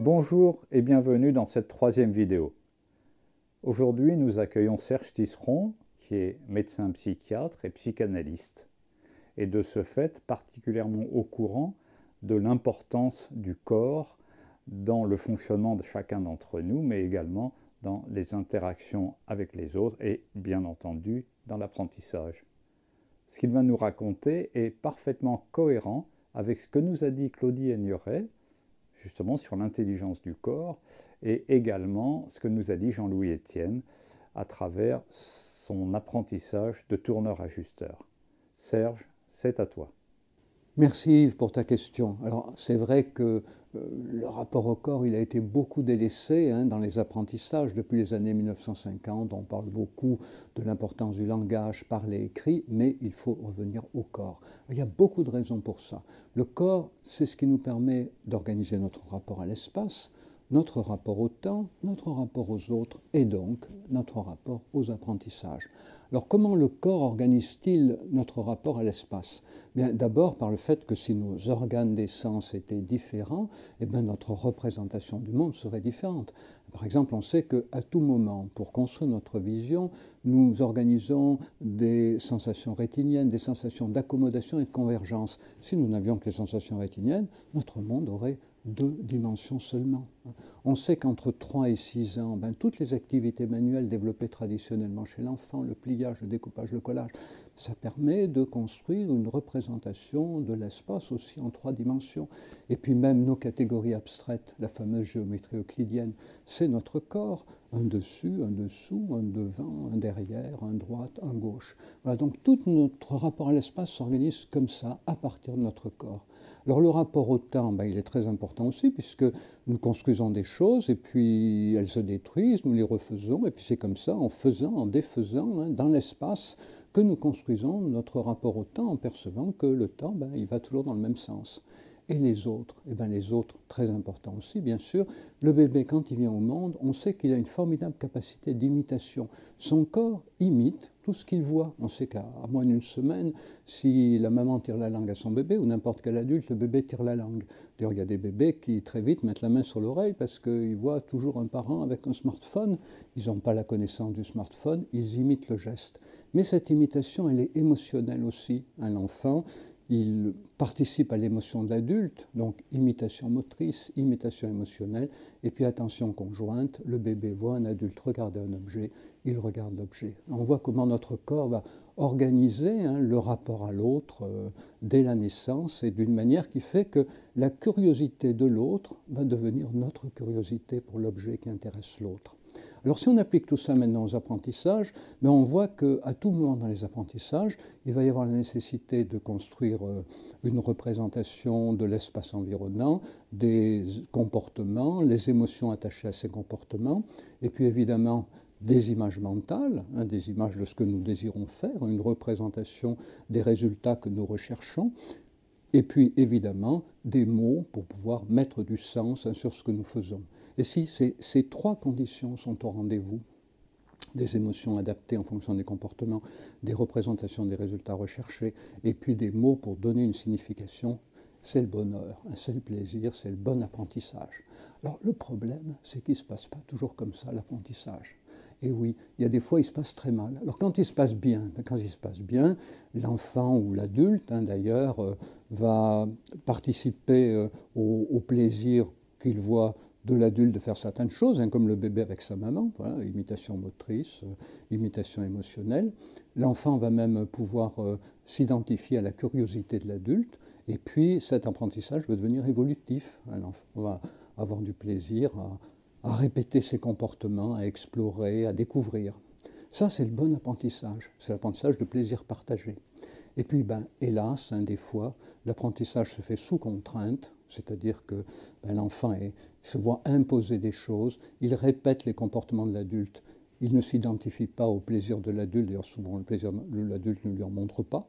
Bonjour et bienvenue dans cette troisième vidéo. Aujourd'hui, nous accueillons Serge Tisseron, qui est médecin psychiatre et psychanalyste, et de ce fait particulièrement au courant de l'importance du corps dans le fonctionnement de chacun d'entre nous, mais également dans les interactions avec les autres et, bien entendu, dans l'apprentissage. Ce qu'il va nous raconter est parfaitement cohérent avec ce que nous a dit Claudie Aigneret, justement sur l'intelligence du corps, et également ce que nous a dit Jean-Louis Etienne à travers son apprentissage de tourneur-ajusteur. Serge, c'est à toi. Merci Yves pour ta question. Alors c'est vrai que le rapport au corps, il a été beaucoup délaissé dans les apprentissages depuis les années 1950. On parle beaucoup de l'importance du langage, parler, écrit, mais il faut revenir au corps. Il y a beaucoup de raisons pour ça. Le corps, c'est ce qui nous permet d'organiser notre rapport à l'espace, notre rapport au temps, notre rapport aux autres et donc notre rapport aux apprentissages. Alors comment le corps organise-t-il notre rapport à l'espace? Bien, d'abord par le fait que si nos organes des sens étaient différents, eh bien, notre représentation du monde serait différente. Par exemple, on sait qu'à tout moment, pour construire notre vision, nous organisons des sensations rétiniennes, des sensations d'accommodation et de convergence. Si nous n'avions que les sensations rétiniennes, notre monde aurait 2 dimensions seulement. On sait qu'entre 3 et 6 ans, toutes les activités manuelles développées traditionnellement chez l'enfant, le pliage, le découpage, le collage, ça permet de construire une représentation de l'espace aussi en 3 dimensions. Et puis même nos catégories abstraites, la fameuse géométrie euclidienne, c'est notre corps, un dessus, un dessous, un devant, un derrière, un droite, un gauche. Voilà, donc tout notre rapport à l'espace s'organise comme ça, à partir de notre corps. Alors le rapport au temps, il est très important aussi, puisque nous construisons des choses, et puis elles se détruisent, nous les refaisons, et puis c'est comme ça, en faisant, en défaisant, dans l'espace, que nous construisons notre rapport au temps, en percevant que le temps, il va toujours dans le même sens. Et les autres, les autres, très importants aussi, bien sûr. Le bébé, quand il vient au monde, on sait qu'il a une formidable capacité d'imitation. Son corps imite tout ce qu'il voit. On sait qu'à moins d'une semaine, si la maman tire la langue à son bébé, ou n'importe quel adulte, le bébé tire la langue. D'ailleurs, il y a des bébés qui, très vite, mettent la main sur l'oreille parce qu'ils voient toujours un parent avec un smartphone. Ils n'ont pas la connaissance du smartphone, ils imitent le geste. Mais cette imitation, elle est émotionnelle aussi. Un enfant, il participe à l'émotion de l'adulte, donc imitation motrice, imitation émotionnelle, et puis attention conjointe, le bébé voit un adulte regarder un objet, il regarde l'objet. On voit comment notre corps va organiser le rapport à l'autre dès la naissance, et d'une manière qui fait que la curiosité de l'autre va devenir notre curiosité pour l'objet qui intéresse l'autre. Alors si on applique tout ça maintenant aux apprentissages, on voit qu'à tout moment dans les apprentissages, il va y avoir la nécessité de construire une représentation de l'espace environnant, des comportements, les émotions attachées à ces comportements, et puis évidemment des images mentales, des images de ce que nous désirons faire, une représentation des résultats que nous recherchons, et puis évidemment des mots pour pouvoir mettre du sens sur ce que nous faisons. Et si ces 3 conditions sont au rendez-vous, des émotions adaptées en fonction des comportements, des représentations des résultats recherchés, et puis des mots pour donner une signification, c'est le bonheur, c'est le plaisir, c'est le bon apprentissage. Alors le problème, c'est qu'il ne se passe pas toujours comme ça, l'apprentissage. Et oui, il y a des fois, il se passe très mal. Alors quand il se passe bien, l'enfant ou l'adulte, d'ailleurs, va participer au plaisir qu'il voit de l'adulte de faire certaines choses, comme le bébé avec sa maman, imitation motrice, imitation émotionnelle. L'enfant va même pouvoir s'identifier à la curiosité de l'adulte, et puis cet apprentissage va devenir évolutif. L'enfant va avoir du plaisir à répéter ses comportements, à explorer, à découvrir. Ça, c'est le bon apprentissage, c'est l'apprentissage de plaisir partagé. Et puis, hélas, des fois, l'apprentissage se fait sous contrainte, c'est-à-dire que l'enfant se voit imposer des choses, il répète les comportements de l'adulte, il ne s'identifie pas au plaisir de l'adulte, d'ailleurs souvent le plaisir de l'adulte ne lui en montre pas,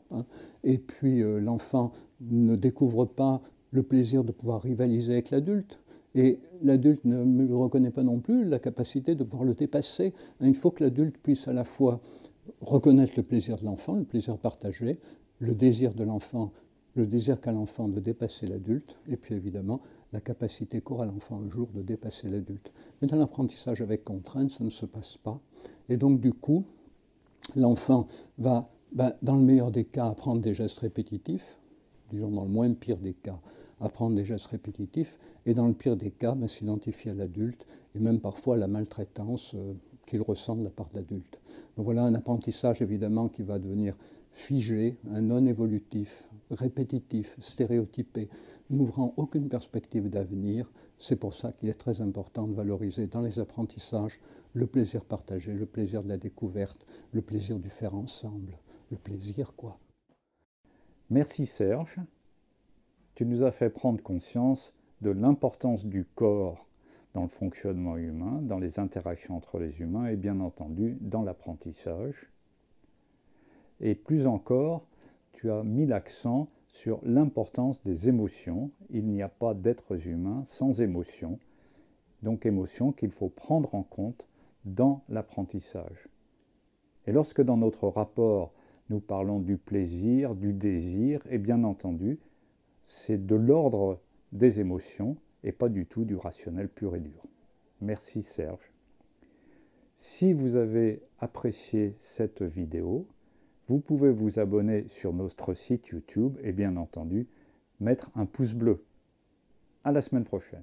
et puis l'enfant ne découvre pas le plaisir de pouvoir rivaliser avec l'adulte, et l'adulte ne lui reconnaît pas non plus la capacité de pouvoir le dépasser. Il faut que l'adulte puisse à la fois reconnaître le plaisir de l'enfant, le plaisir partagé, le désir de l'enfant, le désir qu'a l'enfant de dépasser l'adulte, et puis évidemment la capacité qu'aura l'enfant un jour de dépasser l'adulte. Mais dans l'apprentissage avec contrainte, ça ne se passe pas. Et donc du coup, l'enfant va, dans le meilleur des cas, apprendre des gestes répétitifs, disons dans le moins pire des cas, apprendre des gestes répétitifs, et dans le pire des cas, s'identifier à l'adulte, et même parfois à la maltraitance qu'il ressent de la part de l'adulte. Donc voilà un apprentissage évidemment qui va devenir figé, un non évolutif, répétitif, stéréotypé, n'ouvrant aucune perspective d'avenir. C'est pour ça qu'il est très important de valoriser dans les apprentissages le plaisir partagé, le plaisir de la découverte, le plaisir du faire ensemble, le plaisir quoi. Merci Serge. Tu nous as fait prendre conscience de l'importance du corps dans le fonctionnement humain, dans les interactions entre les humains et bien entendu dans l'apprentissage. Et plus encore, tu as mis l'accent sur l'importance des émotions. Il n'y a pas d'êtres humains sans émotions, donc émotions qu'il faut prendre en compte dans l'apprentissage. Et lorsque dans notre rapport, nous parlons du plaisir, du désir, et bien entendu, c'est de l'ordre des émotions et pas du tout du rationnel pur et dur. Merci Serge. Si vous avez apprécié cette vidéo, vous pouvez vous abonner sur notre site YouTube et bien entendu mettre un pouce bleu. À la semaine prochaine.